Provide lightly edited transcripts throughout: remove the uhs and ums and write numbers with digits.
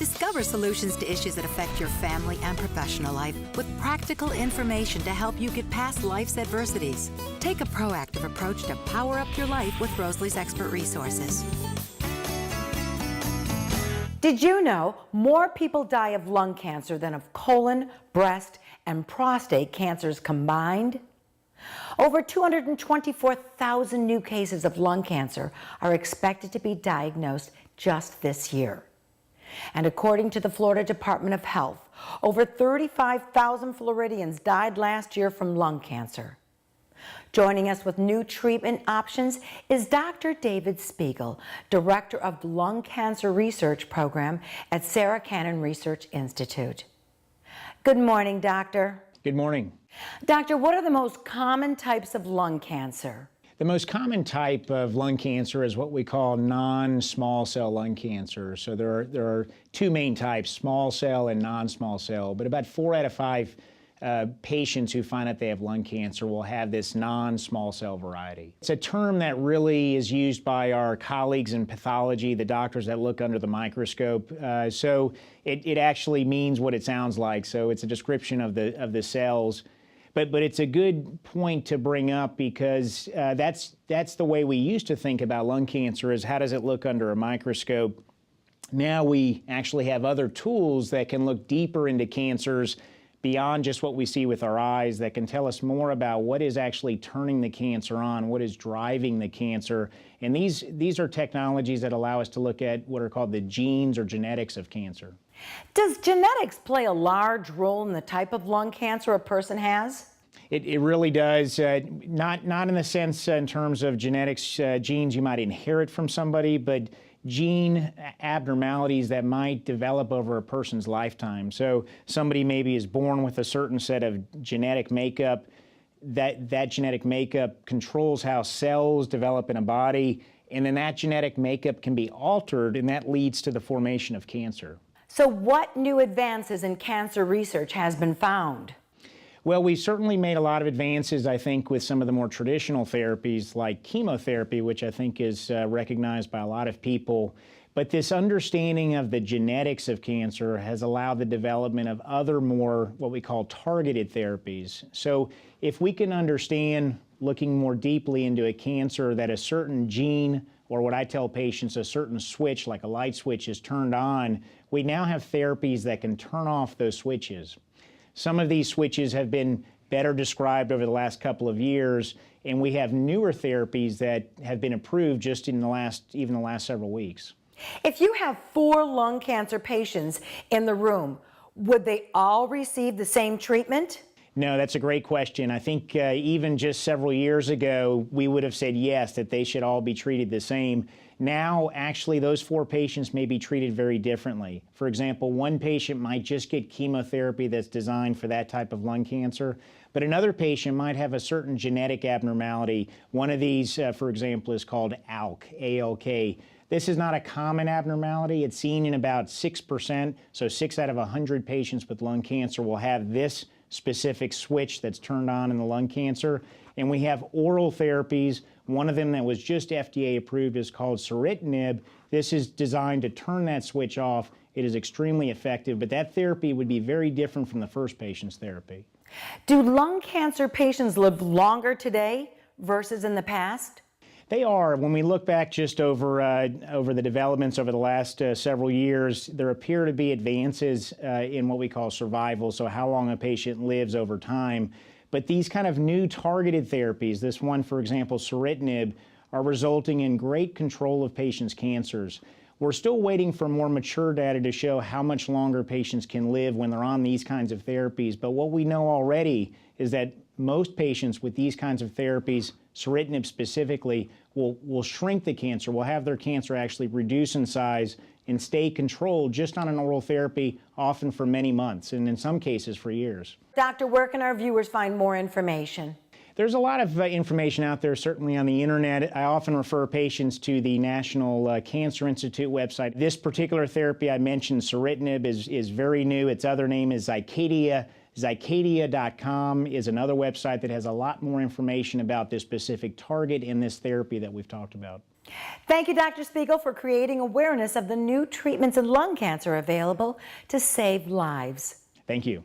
Discover solutions to issues that affect your family and professional life with practical information to help you get past life's adversities. Take a proactive approach to power up your life with Rosalie's expert resources. Did you know more people die of lung cancer than of colon, breast, and prostate cancers combined? Over 224,000 new cases of lung cancer are expected to be diagnosed just this year. And according to the Florida Department of Health, over 35,000 Floridians died last year from lung cancer. Joining us with new treatment options is Dr. David Spiegel, Director of the Lung Cancer Research Program at Sarah Cannon Research Institute. Good morning, Doctor. Good morning. Doctor, what are the most common types of lung cancer? The most common type of lung cancer is what we call non-small cell lung cancer. So there are two main types, small cell and non-small cell, but about 4 out of 5 patients who find out they have lung cancer will have this non-small cell variety. It's a term that really is used by our colleagues in pathology, the doctors that look under the microscope. So it actually means what it sounds like. So it's a description of the cells. But it's a good point to bring up because that's the way we used to think about lung cancer, is how does it look under a microscope. Now we actually have other tools that can look deeper into cancers beyond just what we see with our eyes, that can tell us more about what is actually turning the cancer on, what is driving the cancer. And these are technologies that allow us to look at what are called the genes or genetics of cancer. Does genetics play a large role in the type of lung cancer a person has? It really does. Not in the sense in terms of genetics, genes you might inherit from somebody, but gene abnormalities that might develop over a person's lifetime. So somebody maybe is born with a certain set of genetic makeup. That genetic makeup controls how cells develop in a body, and then that genetic makeup can be altered, and that leads to the formation of cancer. So what new advances in cancer research has been found? Well, we've certainly made a lot of advances, I think, with some of the more traditional therapies like chemotherapy, which I think is recognized by a lot of people. But this understanding of the genetics of cancer has allowed the development of other more what we call targeted therapies. So if we can understand, looking more deeply into a cancer, that a certain gene, or what I tell patients, a certain switch, like a light switch, is turned on, we now have therapies that can turn off those switches. Some of these switches have been better described over the last couple of years, and we have newer therapies that have been approved just in the last several weeks. If you have 4 lung cancer patients in the room, would they all receive the same treatment? No, that's a great question. I think even just several years ago, we would have said yes, that they should all be treated the same. Now, actually, those 4 patients may be treated very differently. For example, one patient might just get chemotherapy that's designed for that type of lung cancer, but another patient might have a certain genetic abnormality. One of these, for example, is called ALK, A-L-K. This is not a common abnormality. It's seen in about 6%, so 6 out of 100 patients with lung cancer will have this specific switch that's turned on in the lung cancer. And we have oral therapies. One of them that was just FDA approved is called ceritinib. This is designed to turn that switch off. It is extremely effective, but that therapy would be very different from the first patient's therapy. Do lung cancer patients live longer today versus in the past? They are. When we look back just over the developments over the last several years, there appear to be advances in what we call survival, so how long a patient lives over time. But these kind of new targeted therapies, this one, for example, ceritinib, are resulting in great control of patients' cancers. We're still waiting for more mature data to show how much longer patients can live when they're on these kinds of therapies. But what we know already is that most patients with these kinds of therapies, ceritinib specifically, will shrink the cancer, will have their cancer actually reduce in size and stay controlled just on an oral therapy, often for many months, and in some cases for years. Doctor, where can our viewers find more information? There's a lot of information out there, certainly on the internet. I often refer patients to the National Cancer Institute website. This particular therapy I mentioned, ceritinib, is very new. Its other name is Zykadia. Zykadia.com is another website that has a lot more information about this specific target and this therapy that we've talked about. Thank you, Dr. Spiegel, for creating awareness of the new treatments in lung cancer available to save lives. Thank you.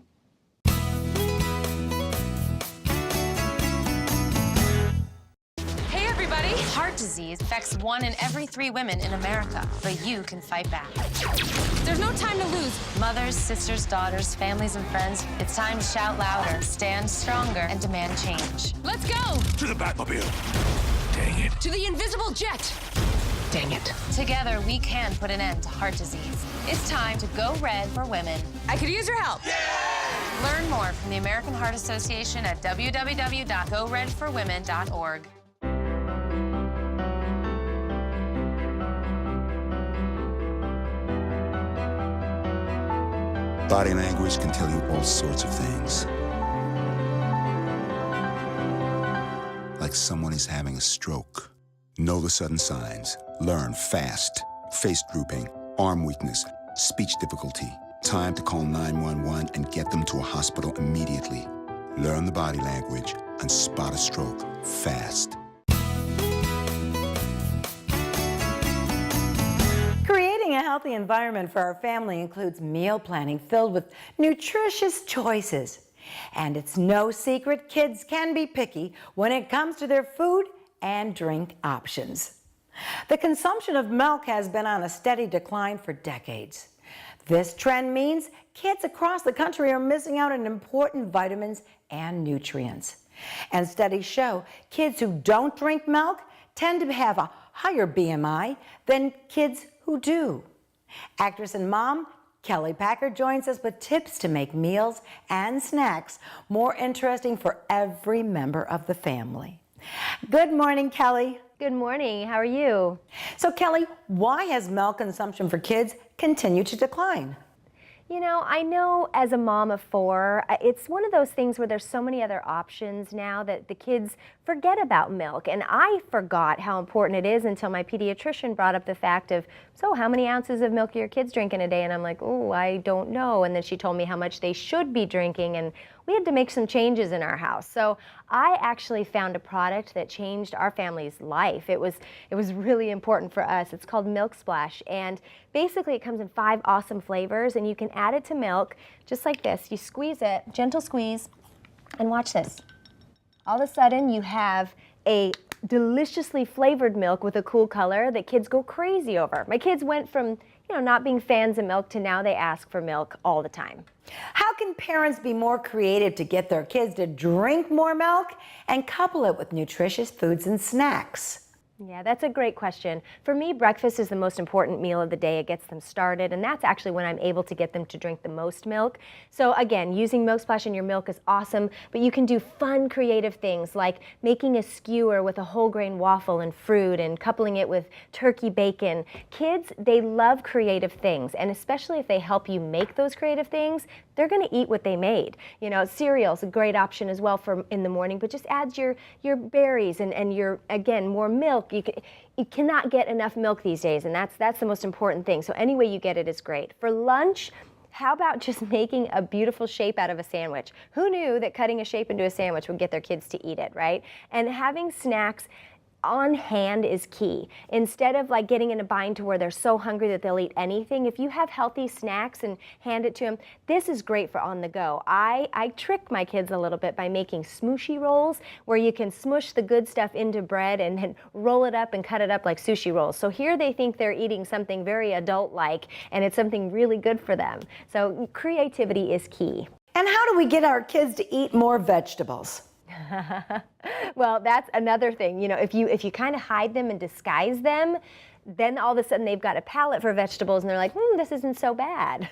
Hey everybody! Heart disease affects 1 in every 3 women in America, but you can fight back. There's no time to lose. Mothers, sisters, daughters, families, and friends, it's time to shout louder, stand stronger, and demand change. Let's go! To the Batmobile. Dang it. To the invisible jet! Dang it. Together, we can put an end to heart disease. It's time to go red for women. I could use your help. Yeah! Learn more from the American Heart Association at www.goredforwomen.org. Body language can tell you all sorts of things. Like someone is having a stroke. Know the sudden signs. Learn fast. Face drooping, arm weakness, speech difficulty. Time to call 911 and get them to a hospital immediately. Learn the body language and spot a stroke fast. Creating a healthy environment for our family includes meal planning filled with nutritious choices. And it's no secret kids can be picky when it comes to their food and drink options. The consumption of milk has been on a steady decline for decades. This trend means kids across the country are missing out on important vitamins and nutrients. And studies show kids who don't drink milk tend to have a higher BMI than kids who do. Actress and mom Kelly Packard joins us with tips to make meals and snacks more interesting for every member of the family. Good morning, Kelly. Good morning. How are you? So, Kelly, why has milk consumption for kids continued to decline? You know, I know as a mom of 4, it's one of those things where there's so many other options now that the kids forget about milk. And I forgot how important it is until my pediatrician brought up the fact of, so how many ounces of milk are your kids drinking a day? And I'm like, oh, I don't know. And then she told me how much they should be drinking. And we had to make some changes in our house. So I actually found a product that changed our family's life. It was really important for us. It's called Milk Splash. And basically it comes in 5 awesome flavors, and you can add it to milk just like this. You squeeze it, gentle squeeze, and watch this. All of a sudden you have a deliciously flavored milk with a cool color that kids go crazy over. My kids went from, not being fans of milk to now they ask for milk all the time. How can parents be more creative to get their kids to drink more milk and couple it with nutritious foods and snacks? Yeah, that's a great question. For me, breakfast is the most important meal of the day. It gets them started, and that's actually when I'm able to get them to drink the most milk. So again, using Milk Splash in your milk is awesome, but you can do fun, creative things like making a skewer with a whole grain waffle and fruit and coupling it with turkey bacon. Kids, they love creative things, and especially if they help you make those creative things, they're going to eat what they made. Cereal's a great option as well for in the morning, but just adds your berries and your, again, more milk. You cannot get enough milk these days, and that's the most important thing. So any way you get it is great. For lunch, how about just making a beautiful shape out of a sandwich? Who knew that cutting a shape into a sandwich would get their kids to eat it, right? And having snacks on hand is key. Instead of like getting in a bind to where they're so hungry that they'll eat anything, if you have healthy snacks and hand it to them, this is great for on the go. I trick my kids a little bit by making smooshy rolls where you can smush the good stuff into bread and then roll it up and cut it up like sushi rolls. So here they think they're eating something very adult-like, and it's something really good for them. So creativity is key. And how do we get our kids to eat more vegetables? Well, that's another thing. If you kind of hide them and disguise them, then all of a sudden they've got a palate for vegetables and they're like, this isn't so bad.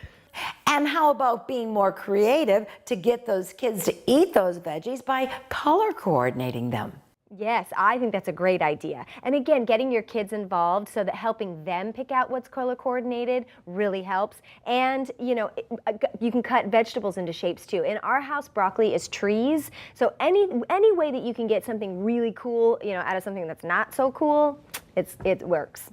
And how about being more creative to get those kids to eat those veggies by color coordinating them? Yes, I think that's a great idea. And again, getting your kids involved so that helping them pick out what's color coordinated really helps. And, you can cut vegetables into shapes too. In our house, broccoli is trees. So any way that you can get something really cool, out of something that's not so cool, it works.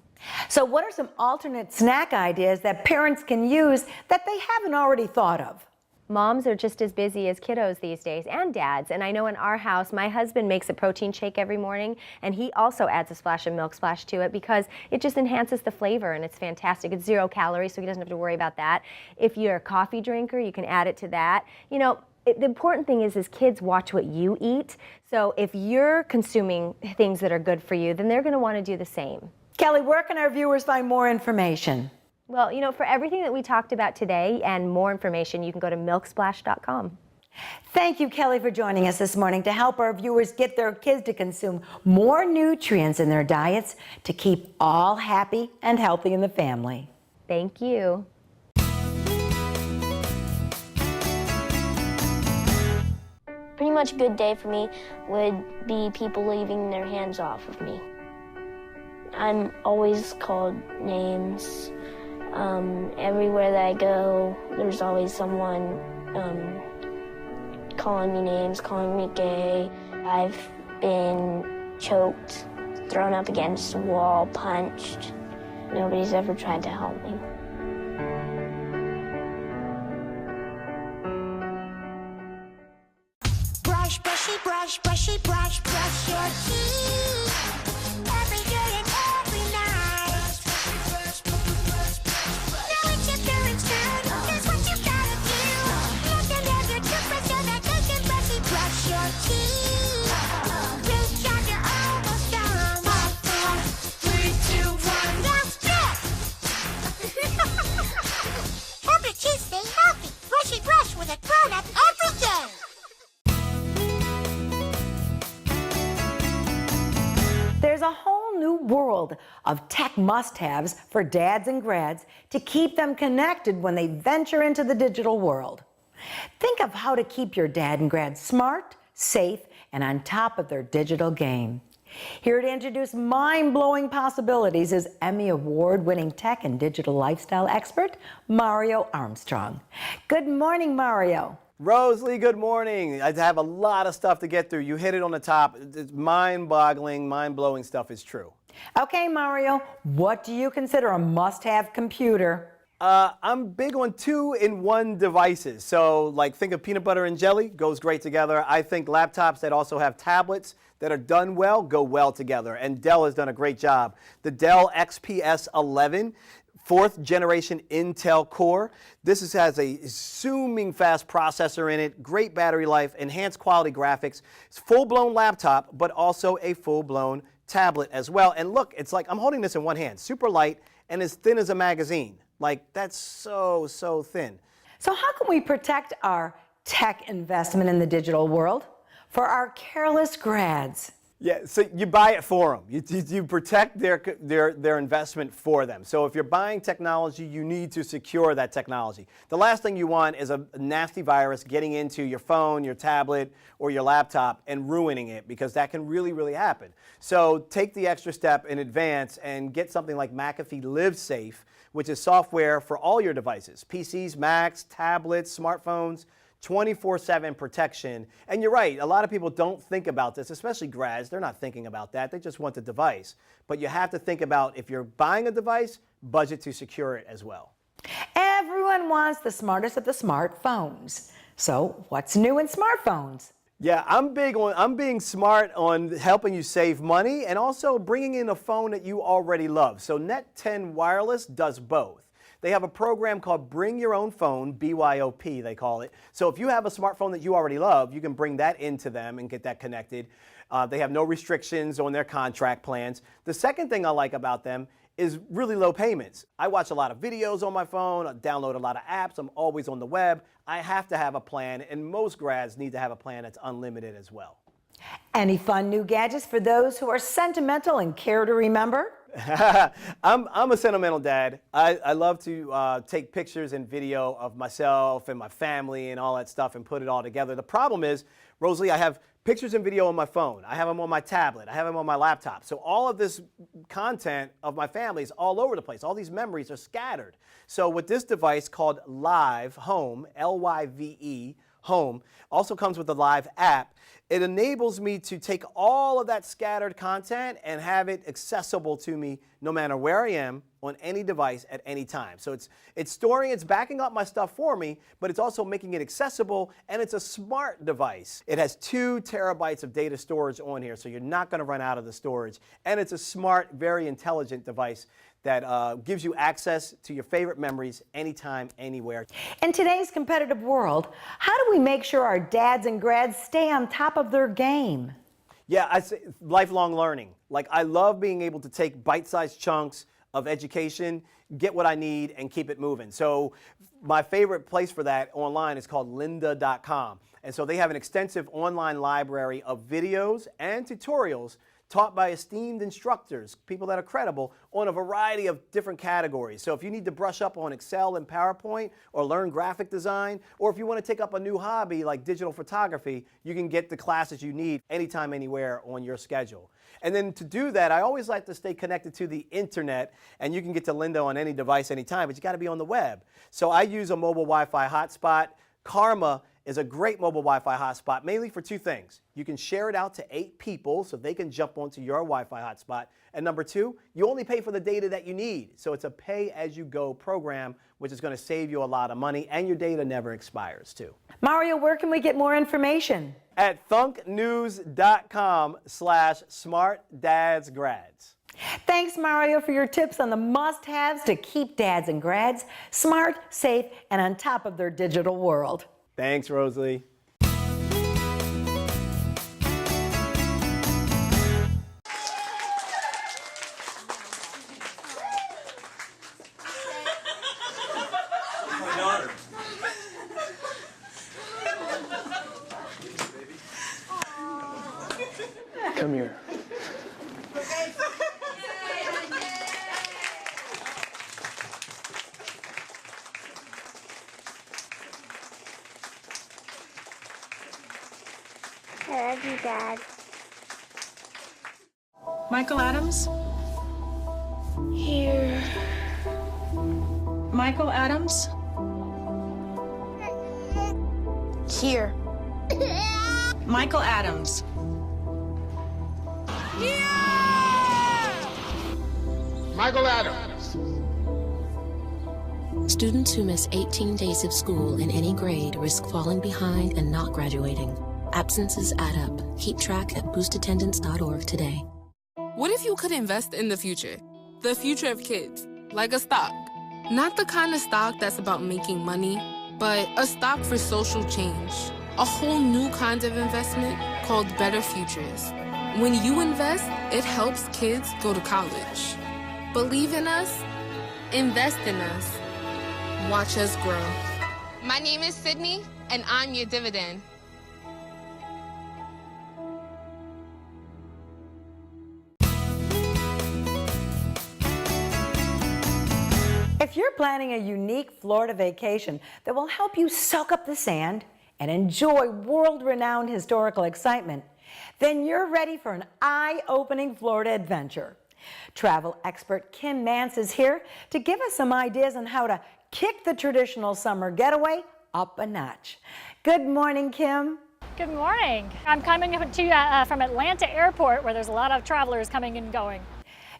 So what are some alternate snack ideas that parents can use that they haven't already thought of? moms are just as busy as kiddos these days, and dads. And I know in our house, my husband makes a protein shake every morning, and he also adds a splash of milk splash to it because it just enhances the flavor, and it's fantastic. It's 0 calories, so he doesn't have to worry about that. If you're a coffee drinker, you can add it to that. You know, the important thing is kids watch what you eat. So if you're consuming things that are good for you, then they're going to want to do the same. Kelly, where can our viewers find more information? Well, you know, for everything that we talked about today and more information, you can go to milksplash.com. Thank you, Kelly, for joining us this morning to help our viewers get their kids to consume more nutrients in their diets to keep all happy and healthy in the family. Thank you. Pretty much a good day for me would be people leaving their hands off of me. I'm always called names. Everywhere that I go, there's always someone calling me names, calling me gay. I've been choked, thrown up against a wall, punched. Nobody's ever tried to help me. Brush, brushy, brush, brushy, brush, brush your teeth. Every day and every night. Now it's your parents' turn. Here's what you gotta do. Let them have your toothbrush so that they can brushy brush your teeth. Good job, you're almost done. 5, 4, 3, 2, 1. Now spit! Help your teeth stay healthy. Brushy brush with a grown-up every day. There's a whole new world of tech must-haves for dads and grads to keep them connected when they venture into the digital world. Think of how to keep your dad and grad smart, safe, and on top of their digital game. Here to introduce mind-blowing possibilities is Emmy Award-winning tech and digital lifestyle expert, Mario Armstrong. Good morning, Mario. Rosalie, good morning. I have a lot of stuff to get through. You hit it on the top. It's mind-boggling, mind-blowing stuff is true. Okay, Mario, what do you consider a must-have computer? I'm big on 2-in-1 devices. So like think of peanut butter and jelly, goes great together. I think laptops that also have tablets that are done well go well together. And Dell has done a great job. The Dell XPS 11, 4th generation Intel Core. This has a zooming fast processor in it, great battery life, enhanced quality graphics. It's full-blown laptop, but also a full-blown tablet as well. And look, it's like I'm holding this in one hand, super light and as thin as a magazine. Like that's so thin. So how can we protect our tech investment in the digital world for our careless grads? Yeah, so you buy it for them. You protect their investment for them. So if you're buying technology, you need to secure that technology. The last thing you want is a nasty virus getting into your phone, your tablet, or your laptop and ruining it, because that can really happen. So take the extra step in advance and get something like McAfee Live Safe, which is software for all your devices, PCs, Macs, tablets, smartphones, 24/7 protection. And you're right, a lot of people don't think about this, especially grads. They're not thinking about that. They just want the device. But you have to think about, if you're buying a device, budget to secure it as well. Everyone wants the smartest of the smartphones. So what's new in smartphones? Yeah, I'm being smart on helping you save money and also bringing in a phone that you already love. So Net 10 Wireless does both. They have a program called Bring Your Own Phone, BYOP they call it. So if you have a smartphone that you already love, you can bring that into them and get that connected. They have no restrictions on their contract plans. The second thing I like about them is really low payments. I watch a lot of videos on my phone, I download a lot of apps, I'm always on the web. I have to have a plan, and most grads need to have a plan that's unlimited as well. Any fun new gadgets for those who are sentimental and care to remember? I'm a sentimental dad. I love to take pictures and video of myself and my family and all that stuff and put it all together. The problem is, Rosalie, I have pictures and video on my phone. I have them on my tablet. I have them on my laptop. So all of this content of my family is all over the place. All these memories are scattered. So with this device called Live Home, L-Y-V-E, Home, also comes with the Live app. It enables me to take all of that scattered content and have it accessible to me no matter where I am, on any device at any time. So it's backing up my stuff for me, but it's also making it accessible, and it's a smart device. It has 2 terabytes of data storage on here, so you're not going to run out of the storage. And it's a smart, very intelligent device that gives you access to your favorite memories anytime, anywhere. In today's competitive world, how do we make sure our dads and grads stay on top of their game? Yeah, I say lifelong learning. Like, I love being able to take bite-sized chunks of education, get what I need, and keep it moving. So my favorite place for that online is called lynda.com. And so they have an extensive online library of videos and tutorials taught by esteemed instructors, people that are credible, on a variety of different categories. So if you need to brush up on Excel and PowerPoint, or learn graphic design, or if you want to take up a new hobby like digital photography, you can get the classes you need anytime, anywhere on your schedule. And then to do that, I always like to stay connected to the internet, and you can get to Lynda on any device, anytime, but you got to be on the web. So I use a mobile Wi-Fi hotspot. Karma is a great mobile Wi-Fi hotspot, mainly for 2 things. You can share it out to 8 people so they can jump onto your Wi-Fi hotspot. And number 2, you only pay for the data that you need. So it's a pay-as-you-go program, which is going to save you a lot of money, and your data never expires too. Mario, where can we get more information? At thunknews.com/smartdadsgrads. Thanks, Mario, for your tips on the must-haves to keep dads and grads smart, safe, and on top of their digital world. Thanks, Rosalie. Come here. I love you, Dad. Michael Adams? Here. Michael Adams? Here. Michael Adams. Michael Adams. Students who miss 18 days of school in any grade risk falling behind and not graduating. Absences add up. Keep track at boostattendance.org today. What if you could invest in the future? The future of kids, like a stock. Not the kind of stock that's about making money, but a stock for social change. A whole new kind of investment called Better Futures. When you invest, it helps kids go to college. Believe in us, invest in us, watch us grow. My name is Sydney, and I'm your dividend. If you're planning a unique Florida vacation that will help you soak up the sand and enjoy world-renowned historical excitement, then you're ready for an eye-opening Florida adventure. Travel expert Kim Mance is here to give us some ideas on how to kick the traditional summer getaway up a notch. Good morning, Kim. Good morning. I'm coming to you from Atlanta Airport, where there's a lot of travelers coming and going.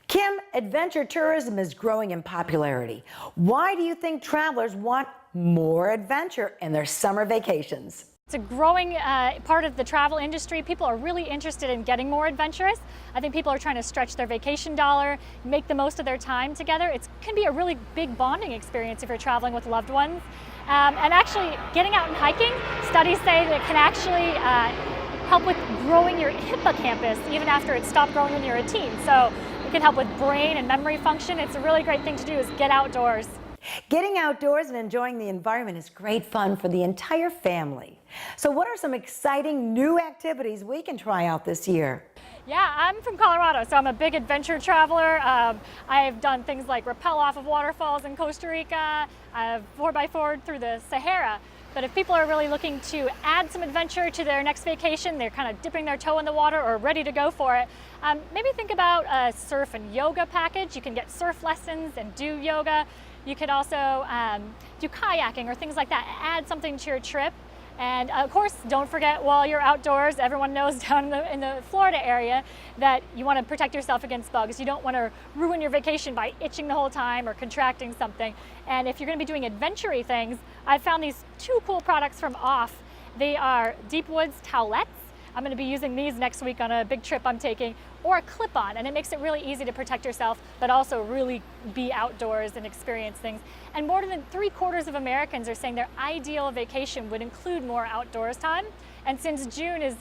Kim, adventure tourism is growing in popularity. Why do you think travelers want more adventure in their summer vacations? It's a growing part of the travel industry. People are really interested in getting more adventurous. I think people are trying to stretch their vacation dollar, make the most of their time together. It can be a really big bonding experience if you're traveling with loved ones. And actually, getting out and hiking, studies say that it can actually help with growing your hippocampus even after it's stopped growing when you're a teen. So it can help with brain and memory function. It's a really great thing to do is get outdoors. Getting outdoors and enjoying the environment is great fun for the entire family. So what are some exciting new activities we can try out this year? Yeah, I'm from Colorado, so I'm a big adventure traveler. I've done things like rappel off of waterfalls in Costa Rica, 4x4 through the Sahara. But if people are really looking to add some adventure to their next vacation, they're kind of dipping their toe in the water or ready to go for it, maybe think about a surf and yoga package. You can get surf lessons and do yoga. You could also do kayaking or things like that. Add something to your trip. And of course, don't forget while you're outdoors, everyone knows down in the Florida area that you want to protect yourself against bugs. You don't want to ruin your vacation by itching the whole time or contracting something. And if you're going to be doing adventure-y things, I found these 2 cool products from Off. They are Deep Woods towelettes. I'm going to be using these next week on a big trip I'm taking, or a clip-on, and it makes it really easy to protect yourself, but also really be outdoors and experience things. And more than 3/4 of Americans are saying their ideal vacation would include more outdoors time. And since June is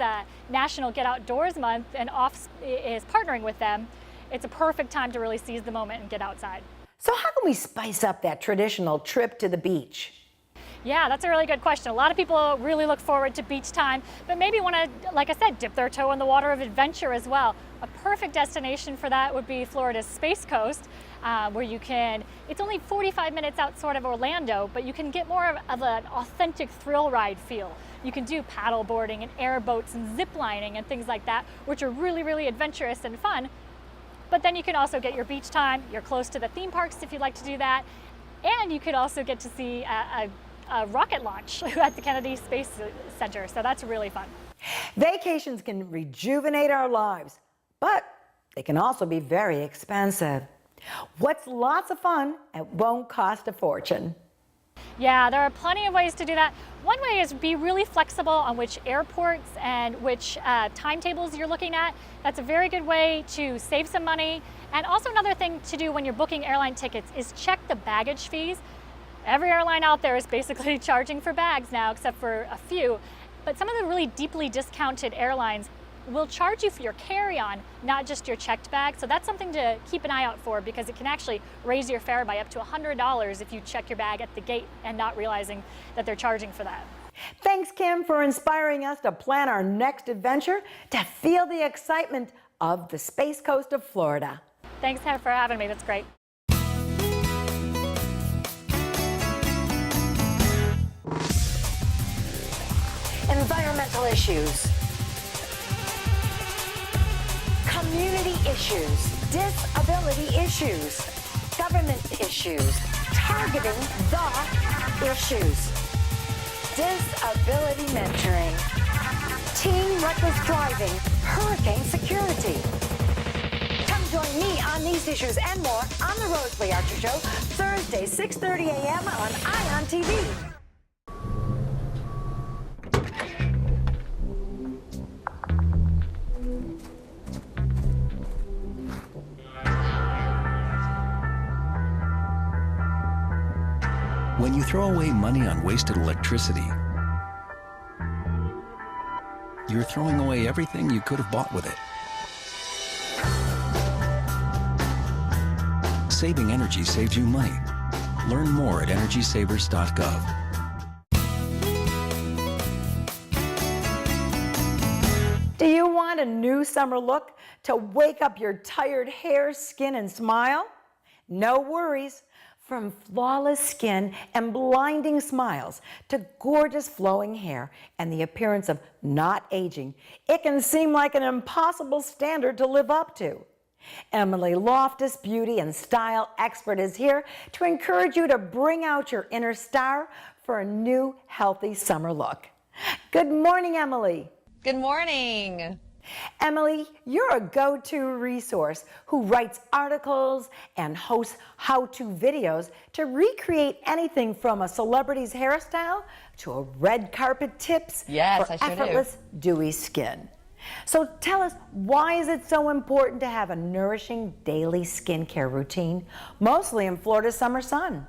National Get Outdoors Month and Off is partnering with them, it's a perfect time to really seize the moment and get outside. So how can we spice up that traditional trip to the beach? Yeah, that's a really good question. A lot of people really look forward to beach time, but maybe want to, like I said, dip their toe in the water of adventure as well. A perfect destination for that would be Florida's Space Coast, where you can, it's only 45 minutes outside of Orlando, but you can get more of an authentic thrill ride feel. You can do paddle boarding and airboats and zip lining and things like that, which are really, really adventurous and fun. But then you can also get your beach time. You're close to the theme parks if you'd like to do that. And you could also get to see a rocket launch at the Kennedy Space Center, so that's really fun. Vacations can rejuvenate our lives, but they can also be very expensive. What's lots of fun and won't cost a fortune? Yeah, there are plenty of ways to do that. One way is be really flexible on which airports and which timetables you're looking at. That's a very good way to save some money. And also another thing to do when you're booking airline tickets is check the baggage fees. Every airline out there is basically charging for bags now, except for a few. But some of the really deeply discounted airlines will charge you for your carry-on, not just your checked bag. So that's something to keep an eye out for, because it can actually raise your fare by up to $100 if you check your bag at the gate and not realizing that they're charging for that. Thanks, Kim, for inspiring us to plan our next adventure, to feel the excitement of the Space Coast of Florida. Thanks for having me. That's great. Environmental issues, community issues, disability issues, government issues, targeting the issues, disability mentoring, teen reckless driving, hurricane security. Come join me on these issues and more on the Rosalie Archer Show, Thursday, 6:30 a.m. on ION TV. When you throw away money on wasted electricity, you're throwing away everything you could have bought with it. Saving energy saves you money. Learn more at energysavers.gov. Do you want a new summer look to wake up your tired hair, skin, and smile? No worries. From flawless skin and blinding smiles to gorgeous flowing hair and the appearance of not aging, it can seem like an impossible standard to live up to. Emily Loftiss, beauty and style expert, is here to encourage you to bring out your inner star for a new, healthy summer look. Good morning, Emily. Good morning. Emily, you're a go-to resource who writes articles and hosts how-to videos to recreate anything from a celebrity's hairstyle to a red carpet tips for effortless, dewy skin. So tell us, why is it so important to have a nourishing daily skincare routine, mostly in Florida's summer sun?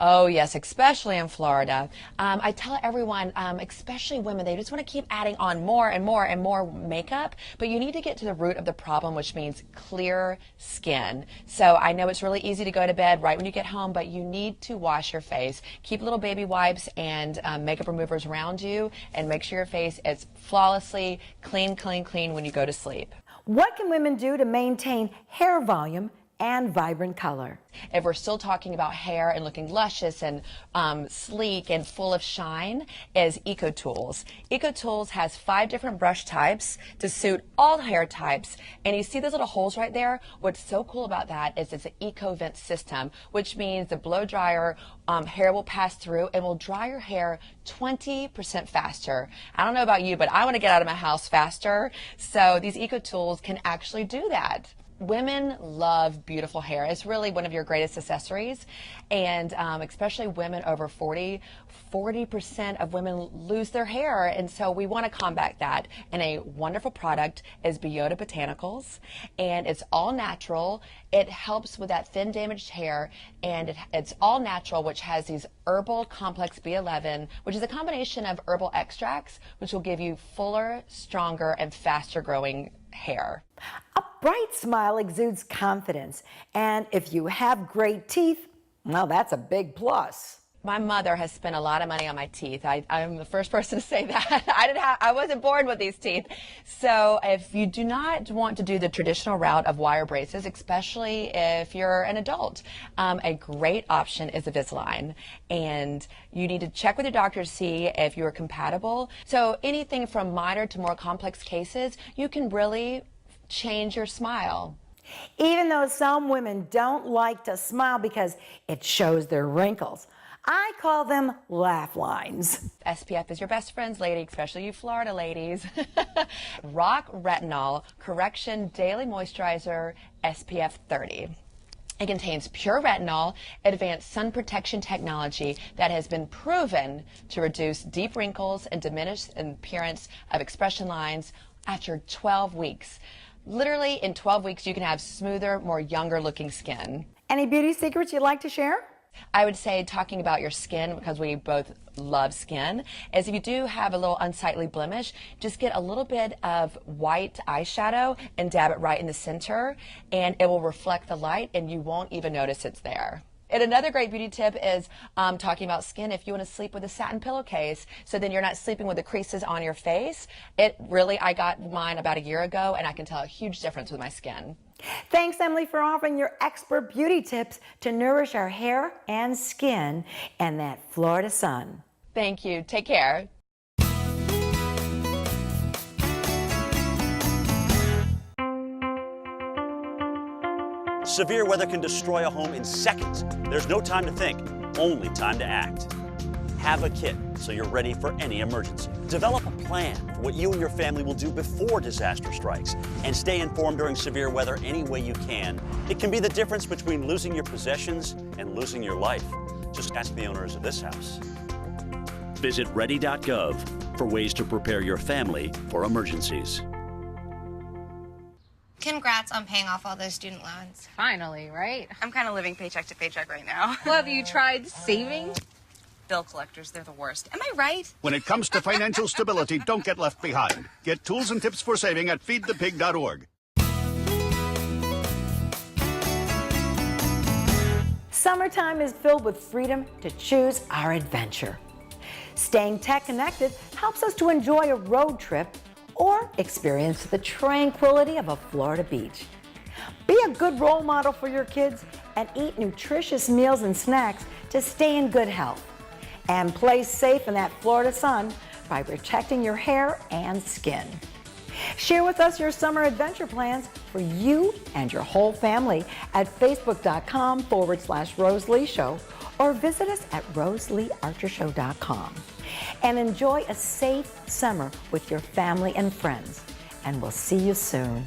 Oh yes, especially in Florida. I tell everyone, especially women, they just want to keep adding on more and more and more makeup, but you need to get to the root of the problem, which means clear skin. So I know it's really easy to go to bed right when you get home, but you need to wash your face. Keep little baby wipes and makeup removers around you, and make sure your face is flawlessly clean, clean, clean when you go to sleep. What can women do to maintain hair volume and vibrant color. If we're still talking about hair and looking luscious and sleek and full of shine, is EcoTools. EcoTools has 5 different brush types to suit all hair types. And you see those little holes right there? What's so cool about that is it's an eco-vent system, which means the blow dryer hair will pass through and will dry your hair 20% faster. I don't know about you, but I want to get out of my house faster. So these EcoTools can actually do that. Women love beautiful hair. It's really one of your greatest accessories, and especially women over 40, 40% of women lose their hair, and so we want to combat that. And a wonderful product is Biota Botanicals, and it's all natural. It helps with that thin, damaged hair, and it's all natural, which has these herbal complex B11, which is a combination of herbal extracts, which will give you fuller, stronger, and faster growing hair. A bright smile exudes confidence, and if you have great teeth, well, that's a big plus. My mother has spent a lot of money on my teeth. I'm the first person to say that. I wasn't born with these teeth. So if you do not want to do the traditional route of wire braces, especially if you're an adult, a great option is Invisalign. And you need to check with your doctor to see if you are compatible. So anything from minor to more complex cases, you can really change your smile. Even though some women don't like to smile because it shows their wrinkles, I call them laugh lines. SPF is your best friends, lady, especially you Florida ladies. Rock Retinol Correction Daily Moisturizer SPF 30. It contains pure retinol, advanced sun protection technology that has been proven to reduce deep wrinkles and diminish the appearance of expression lines after 12 weeks. Literally, in 12 weeks, you can have smoother, more younger looking skin. Any beauty secrets you'd like to share? I would say, talking about your skin, because we both love skin, is if you do have a little unsightly blemish, just get a little bit of white eyeshadow and dab it right in the center, and it will reflect the light and you won't even notice it's there. And another great beauty tip is talking about skin. If you want to sleep with a satin pillowcase, so then you're not sleeping with the creases on your face. I got mine about a year ago, and I can tell a huge difference with my skin. Thanks, Emily, for offering your expert beauty tips to nourish our hair and skin and that Florida sun. Thank you. Take care. Severe weather can destroy a home in seconds. There's no time to think, only time to act. Have a kit so you're ready for any emergency. Develop a plan for what you and your family will do before disaster strikes, and stay informed during severe weather any way you can. It can be the difference between losing your possessions and losing your life. Just ask the owners of this house. Visit ready.gov for ways to prepare your family for emergencies. Congrats on paying off all those student loans. Finally, right? I'm kind of living paycheck to paycheck right now. Well, have you tried saving? Bill collectors, they're the worst. Am I right? When it comes to financial stability, don't get left behind. Get tools and tips for saving at feedthepig.org. Summertime is filled with freedom to choose our adventure. Staying tech connected helps us to enjoy a road trip or experience the tranquility of a Florida beach. Be a good role model for your kids and eat nutritious meals and snacks to stay in good health. And play safe in that Florida sun by protecting your hair and skin. Share with us your summer adventure plans for you and your whole family at facebook.com/Rose Lee Show or visit us at roseleearchershow.com. And enjoy a safe summer with your family and friends. And we'll see you soon.